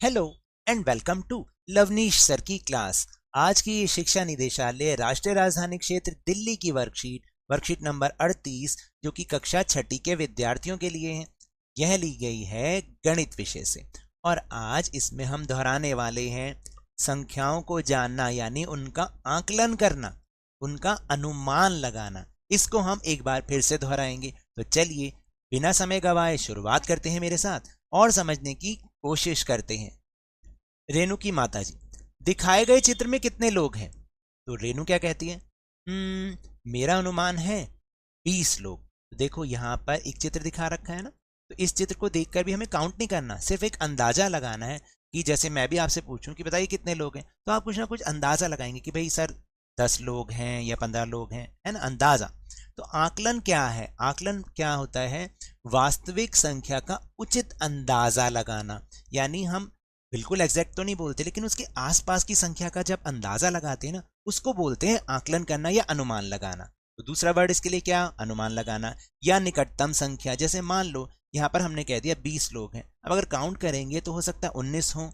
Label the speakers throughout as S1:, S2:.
S1: Hello and welcome to Lavneesh sir की class. आज की ये शिक्षा निदेशालय राष्ट्रीय राजधानी क्षेत्र दिल्ली की वर्कशीट नंबर 38 जो कि कक्षा छठी के विद्यार्थियों के लिए है। यह ली गई है गणित विषय से और आज इसमें हम दोहराने वाले हैं संख्याओं को जानना, यानी उनका आकलन करना, उनका अनुमान लगाना। इसको हम एक बार फिर से दोहराएंगे। तो चलिए बिना समय गवाए शुरुआत करते हैं मेरे साथ और समझने की कोशिश करते हैं। रेणु की माताजी, दिखाए गए चित्र में कितने लोग हैं? तो रेणु क्या कहती है? मेरा अनुमान है 20 लोग। तो देखो यहाँ पर एक चित्र दिखा रखा है ना, तो इस चित्र को देखकर भी हमें काउंट नहीं करना, सिर्फ एक अंदाजा लगाना है कि जैसे मैं भी आपसे पूछूं कि बताइए कितने लोग हैं, तो आप कुछ ना कुछ अंदाजा लगाएंगे कि भाई सर 10 लोग हैं या 15 लोग हैं, है ना, अंदाजा। तो आकलन क्या है? आकलन क्या होता है? वास्तविक संख्या का उचित अंदाजा लगाना, यानी हम बिल्कुल एग्जैक्ट तो नहीं बोलते, लेकिन उसके आसपास की संख्या का जब अंदाजा लगाते हैं ना, उसको बोलते हैं आकलन करना या अनुमान लगाना। तो दूसरा वर्ड इसके लिए क्या? अनुमान लगाना या निकटतम संख्या। जैसे मान लो यहाँ पर हमने कह दिया 20 लोग हैं, अब अगर काउंट करेंगे तो हो सकता है 19 हो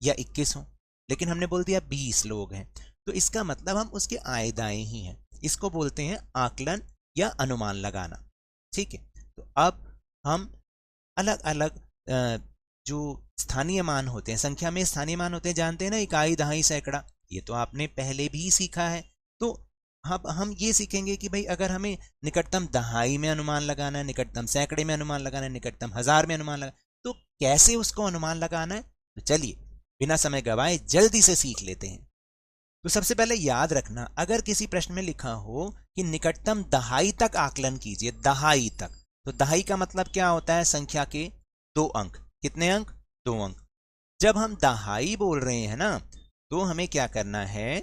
S1: या 21 हो, लेकिन हमने बोल दिया 20 लोग हैं, तो इसका मतलब हम उसके आए दाएं ही हैं। इसको बोलते हैं आकलन या अनुमान लगाना। ठीक है, तो अब हम अलग अलग जो स्थानीय मान होते हैं, संख्या में स्थानीय मान होते हैं, जानते हैं ना, इकाई, दहाई, सैकड़ा, ये तो आपने पहले भी सीखा है। तो अब हम ये सीखेंगे कि भाई अगर हमें निकटतम दहाई में अनुमान लगाना है, निकटतम सैकड़े में अनुमान लगाना है, निकटतम हजार में अनुमान लगाना है, तो कैसे उसको अनुमान लगाना है? तो चलिए बिना समय गवाए जल्दी से सीख लेते हैं। तो सबसे पहले याद रखना, अगर किसी प्रश्न में लिखा हो कि निकटतम दहाई तक आकलन कीजिए, दहाई तक, तो दहाई का मतलब क्या होता है? संख्या के 2 अंक। कितने अंक? 2 अंक। जब हम दहाई बोल रहे हैं ना, तो हमें क्या करना है?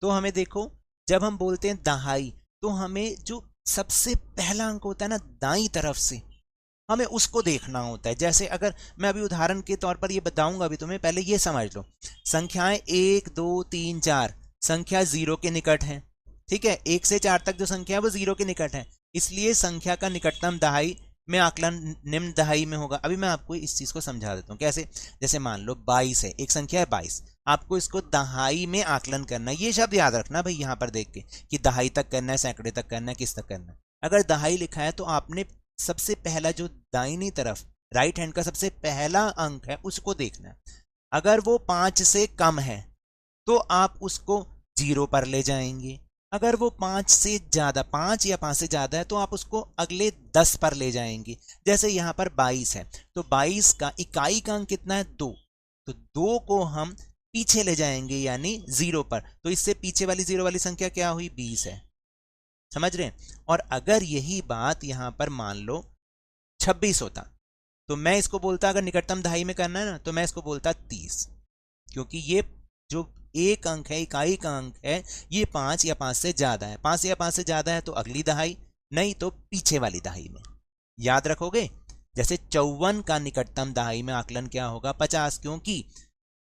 S1: तो हमें देखो, जब हम बोलते हैं दहाई, तो हमें जो सबसे पहला अंक होता है ना दाई तरफ से, हमें उसको देखना होता है। जैसे अगर मैं अभी उदाहरण के तौर पर ये बताऊंगा, अभी तुम्हें पहले ये समझ लो, संख्याएं 1 2 3 4 संख्या 0 के निकट है। ठीक है, 1 से 4 तक जो संख्या है वो 0 के निकट है, इसलिए संख्या का निकटतम दहाई में आकलन निम्न दहाई में होगा। अभी मैं आपको इस चीज को समझा देता हूँ कैसे। जैसे मान लो 22 है, एक संख्या है 22, आपको इसको दहाई में आकलन करना है। ये शब्द याद रखना भाई, यहां पर देख के कि दहाई तक करना है, सैकड़े तक करना है, किस तक करना है। अगर दहाई लिखा है तो आपने सबसे पहला जो दाहिनी तरफ राइट हैंड का सबसे पहला अंक है उसको देखना है। अगर वो 5 से कम है तो आप उसको 0 पर ले जाएंगे। अगर वो 5 से ज्यादा, 5 या 5 से ज्यादा है, तो आप उसको अगले 10 पर ले जाएंगे। जैसे यहां पर 22 है, तो 22 का इकाई का अंक कितना है? 2, तो 2 को हम पीछे ले जाएंगे यानी 0 पर, तो इससे पीछे वाली 0 वाली संख्या क्या हुई? 20 है। समझ रहे हैं? और अगर यही बात यहां पर मान लो 26 होता, तो मैं इसको बोलता, अगर निकटतम दहाई में करना है ना, तो मैं इसको बोलता 30, क्योंकि ये जो एक अंक है, इकाई का अंक है, ये 5 या 5 से ज्यादा है। 5 या 5 से ज्यादा है तो अगली दहाई, नहीं तो पीछे वाली दहाई में। याद रखोगे? जैसे 54 का निकटतम दहाई में आकलन क्या होगा? 50, क्योंकि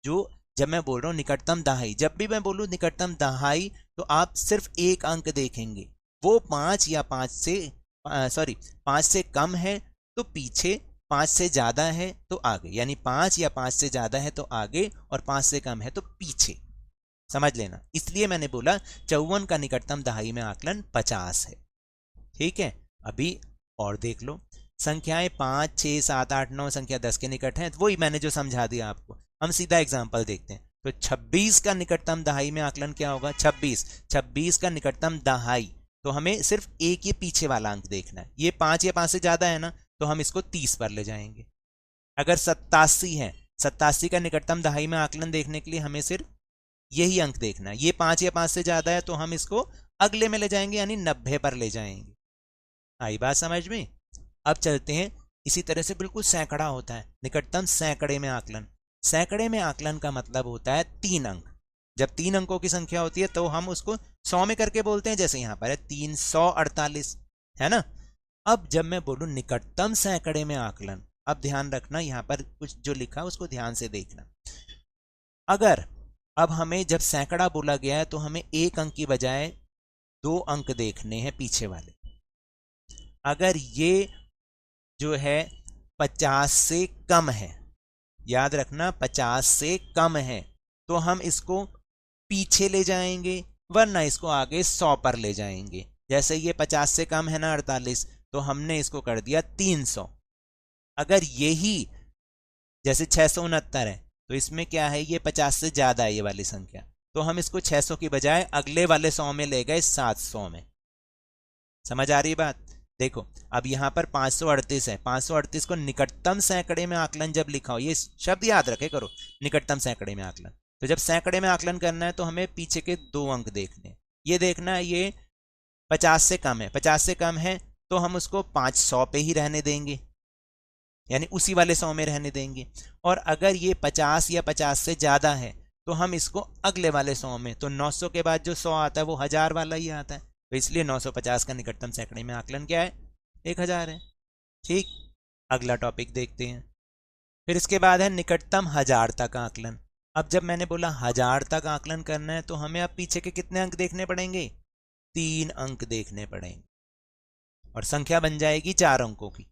S1: जो जब मैं बोल रहा हूं निकटतम दहाई, जब भी मैं बोलूं निकटतम दहाई, तो आप सिर्फ एक अंक देखेंगे, वो 5 या 5 से 5 से कम है तो पीछे, 5 से ज्यादा है तो आगे, यानी 5 या 5 से ज्यादा है तो आगे और 5 से कम है तो पीछे। समझ लेना, इसलिए मैंने बोला 54 का निकटतम दहाई में आकलन 50 है। ठीक है, अभी और देख लो, संख्याएं 5 6 7 8 9 संख्या 10 के निकट है, वही मैंने जो समझा दिया आपको। हम सीधा एग्जांपल देखते हैं। तो 26 का निकटतम दहाई में आकलन क्या होगा? 26 का निकटतम दहाई, तो हमें सिर्फ एक ये पीछे वाला अंक देखना है। ये 5 या 5 से ज्यादा है ना, तो हम इसको 30 पर ले जाएंगे। अगर 87 है, 87 का निकटतम दहाई में आकलन देखने के लिए हमें सिर्फ यही अंक देखना है। ये 5 या 5 से ज्यादा है तो हम इसको अगले में ले जाएंगे, यानी 90 पर ले जाएंगे। आई बात समझ में? अब चलते हैं, इसी तरह से बिल्कुल सैकड़ा होता है, निकटतम सैकड़े में आकलन। सैकड़े में आकलन का मतलब होता है 3 अंक। जब 3 अंकों की संख्या होती है तो हम उसको 100 में करके बोलते हैं, जैसे यहां पर है 348, है ना। अब जब मैं बोलूं निकटतम सैकड़े में आकलन, अब ध्यान रखना, यहां पर कुछ जो लिखा उसको ध्यान से देखना। अगर अब हमें जब सैकड़ा बोला गया है तो हमें एक अंक की बजाय 2 अंक देखने हैं पीछे वाले। अगर ये जो है 50 से कम है, याद रखना 50 से कम है, तो हम इसको पीछे ले जाएंगे, वरना इसको आगे 100 पर ले जाएंगे। जैसे ये 50 से कम है ना 48, तो हमने इसको कर दिया 300। अगर यही जैसे 669 है, तो इसमें क्या है, ये 50 से ज्यादा है ये वाली संख्या, तो हम इसको 600 की बजाय अगले वाले 100 में ले गए 700 में। समझ आ रही बात? देखो अब यहां पर 538 है, 538 को निकटतम सैकड़े में आकलन जब लिखा हो, ये शब्द याद रखे करो, निकटतम सैकड़े में आकलन। तो जब सैकड़े में आकलन करना है तो हमें पीछे के 2 अंक देखने, ये देखना है ये 50 से कम है, 50 से कम है तो हम उसको 500 पे ही रहने देंगे, यानी उसी वाले 100 में रहने देंगे। और अगर ये 50 या 50 से ज्यादा है तो हम इसको अगले वाले 100 में, तो 900 के बाद जो 100 आता है वो 1000 वाला ही आता है, तो इसलिए 950 का निकटतम सैकड़े में आकलन क्या है, 1000 है। ठीक, अगला टॉपिक देखते हैं। फिर इसके बाद है निकटतम 1000 तक आकलन। अब जब मैंने बोला 1000 तक आकलन करना है तो हमें अब पीछे के कितने अंक देखने पड़ेंगे, 3 अंक देखने पड़ेंगे, और संख्या बन जाएगी 4 अंकों की।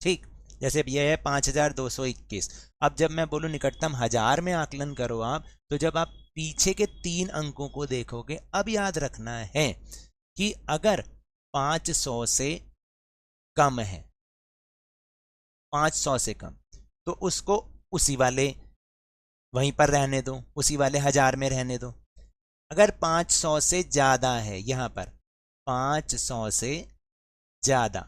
S1: ठीक, जैसे यह है 5221। अब जब मैं बोलूं निकटतम 1000 में आकलन करो आप, तो जब आप पीछे के 3 अंकों को देखोगे, अब याद रखना है कि अगर 500 से कम है, 500 से कम, तो उसको उसी वाले वहीं पर रहने दो, उसी वाले 1000 में रहने दो। अगर 500 से ज्यादा है, यहां पर 500 से ज्यादा,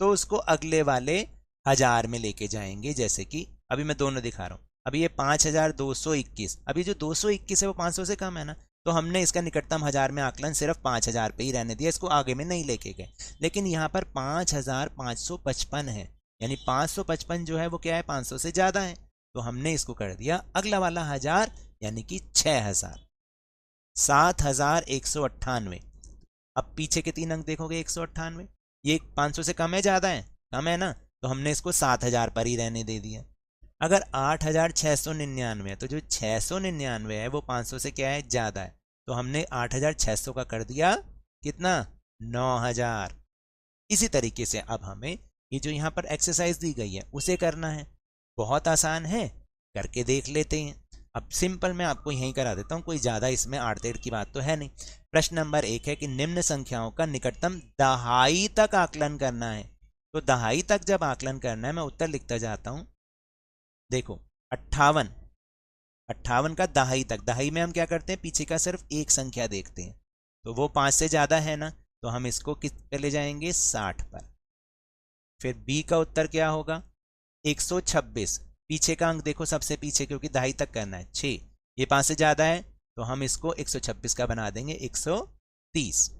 S1: तो उसको अगले वाले 1000 में लेके जाएंगे। जैसे कि अभी मैं दोनों दिखा रहा हूं, अभी ये 5221, अभी जो 221 है वो 500 से कम है ना, तो हमने इसका निकटतम 1000 में आकलन सिर्फ 5000 पे ही रहने दिया, इसको आगे में नहीं लेके गए। लेकिन यहाँ पर 5555 है, यानी 555 जो है वो क्या है, 500 से ज्यादा है, तो हमने इसको कर दिया अगला वाला 1000, यानी कि 6000, 7198। अब पीछे के 3 अंक देखोगे 198, ये 500 से कम है ज्यादा है, कम है ना, तो हमने इसको 7000 पर ही रहने दे दिया। अगर 8699 है, तो जो 699 है वो 500 से क्या है, ज्यादा है, तो हमने 8600 का कर दिया कितना, 9000। इसी तरीके से अब हमें ये जो यहाँ पर एक्सरसाइज दी गई है उसे करना है, बहुत आसान है, करके देख लेते हैं। अब सिंपल मैं आपको यहीं करा देता हूं, कोई ज्यादा इसमें आड़ टेढ़ की बात तो है नहीं। प्रश्न नंबर 1 है कि निम्न संख्याओं का निकटतम दहाई तक आकलन करना है। तो दहाई तक जब आकलन करना है, मैं उत्तर लिखता जाता हूं। देखो 58 का दहाई तक, दहाई में हम क्या करते हैं, पीछे का सिर्फ एक संख्या देखते हैं, तो वो 5 से ज्यादा है ना, तो हम इसको किस पे ले जाएंगे, 60 पर। फिर बी का उत्तर क्या होगा, 126, पीछे का अंक देखो सबसे पीछे, क्योंकि दहाई तक करना है, 6, ये 5 से ज्यादा है, तो हम इसको 126 का बना देंगे 130।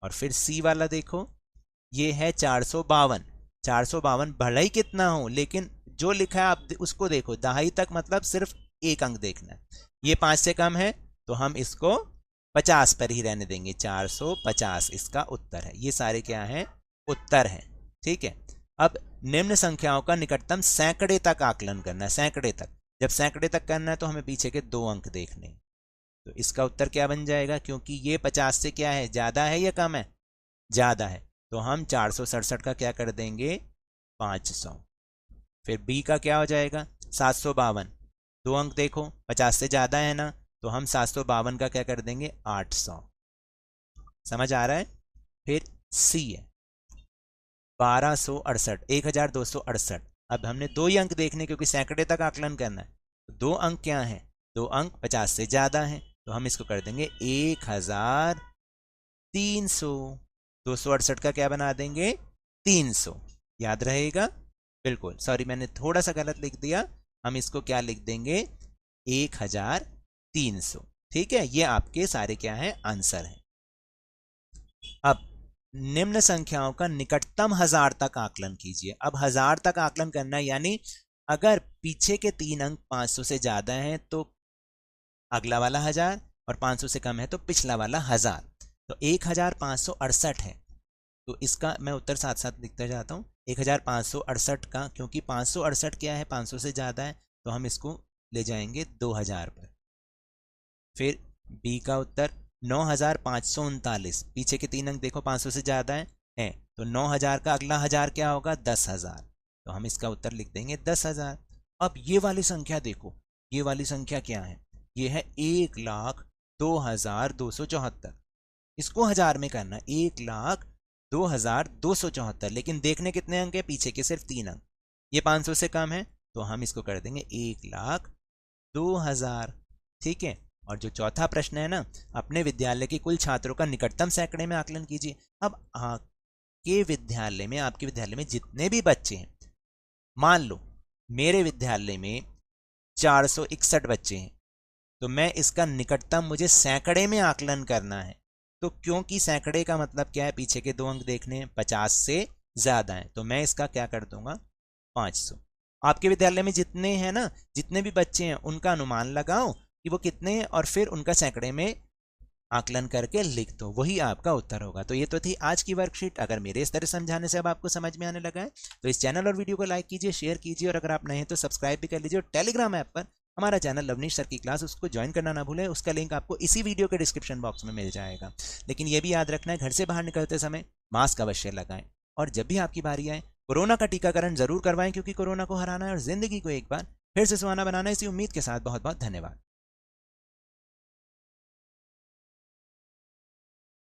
S1: और फिर सी वाला देखो, ये है 452, 452 भले ही कितना हो, लेकिन जो लिखा है आप उसको देखो, दहाई तक मतलब सिर्फ एक अंक देखना है। ये 5 से कम है, तो हम इसको 50 पर ही रहने देंगे, 450 इसका उत्तर है। ये सारे क्या हैं, उत्तर हैं। ठीक है, अब निम्न संख्याओं का निकटतम सैकड़े तक आकलन करना है, सैकड़े तक। जब सैकड़े तक करना है तो हमें पीछे के 2 अंक देखने, तो इसका उत्तर क्या बन जाएगा, क्योंकि ये 50 से क्या है, ज्यादा है या कम है, ज्यादा है, तो हम 467 का क्या कर देंगे, 500। फिर बी का क्या हो जाएगा, 752, 2 अंक देखो, 50 से ज्यादा है ना, तो हम 752 का क्या कर देंगे, 800। समझ आ रहा है? फिर सी है 1268, 1268। अब हमने 2 ही अंक देखने, क्योंकि सैकड़े तक आकलन करना है, तो 2 अंक क्या है, 2 अंक 50 से ज्यादा है, तो हम इसको कर देंगे 1300। 268 का क्या बना देंगे, 300। याद रहेगा? बिल्कुल, सॉरी मैंने थोड़ा सा गलत लिख दिया, हम इसको क्या लिख देंगे, 1300। ठीक है, ये आपके सारे क्या है, आंसर है। अब निम्न संख्याओं का निकटतम 1000 तक आकलन कीजिए। अब 1000 तक आकलन करना है, यानी अगर पीछे के 3 अंक 500 से ज्यादा हैं तो अगला वाला 1000, और 500 से कम है तो पिछला वाला 1000। तो 1568 है, तो इसका मैं उत्तर साथ साथ लिखता जाता हूँ। 1568 का, क्योंकि 568 क्या है, 500 से ज्यादा है, तो हम इसको ले जाएंगे 2000 पर। फिर बी का उत्तर 9539, पीछे के 3 अंक देखो 500 से ज्यादा है, तो 9000 का अगला 1000 क्या होगा, 10,000। तो हम इसका उत्तर लिख देंगे 10,000। अब ये वाली संख्या देखो, ये वाली संख्या क्या है, ये है 1,02,274। इसको हजार में करना, 1,02,274, लेकिन देखने कितने अंक है, पीछे के सिर्फ 3 अंक, ये 500 से कम है, तो हम इसको कर देंगे 1,02,000। ठीक है। और जो चौथा प्रश्न है ना, अपने विद्यालय के कुल छात्रों का निकटतम सैकड़े में आकलन कीजिए। अब आपके विद्यालय में जितने भी बच्चे हैं, मान लो मेरे विद्यालय में 461 बच्चे हैं, तो मैं इसका निकटतम मुझे सैकड़े में आकलन करना है। तो क्योंकि सैकड़े का मतलब क्या है, पीछे के 2 अंक देखने 50 से ज्यादा है, तो मैं इसका क्या कर दूंगा 500। आपके विद्यालय में जितने हैं ना, जितने भी बच्चे हैं, उनका अनुमान लगाओ कि वो कितने हैं और फिर उनका सैकड़े में आकलन करके लिख दो, वही आपका उत्तर होगा। तो ये तो थी आज की वर्कशीट। अगर मेरे इस तरह समझाने से अब आपको समझ में आने लगा है तो इस चैनल और वीडियो को लाइक कीजिए, शेयर कीजिए, और अगर आप नए हैं तो सब्सक्राइब भी कर लीजिए। और टेलीग्राम ऐप पर हमारा चैनल लवनीश सर की क्लास, उसको ज्वाइन करना ना भूलें, उसका लिंक आपको इसी वीडियो के डिस्क्रिप्शन बॉक्स में मिल जाएगा। लेकिन ये भी याद रखना है, घर से बाहर निकलते समय मास्क अवश्य लगाएं, और जब भी आपकी बारी आए कोरोना का टीकाकरण जरूर करवाएं, क्योंकि कोरोना को हराना है और जिंदगी को एक बार फिर से सुहाना बनाना है। इसी उम्मीद के साथ बहुत बहुत धन्यवाद।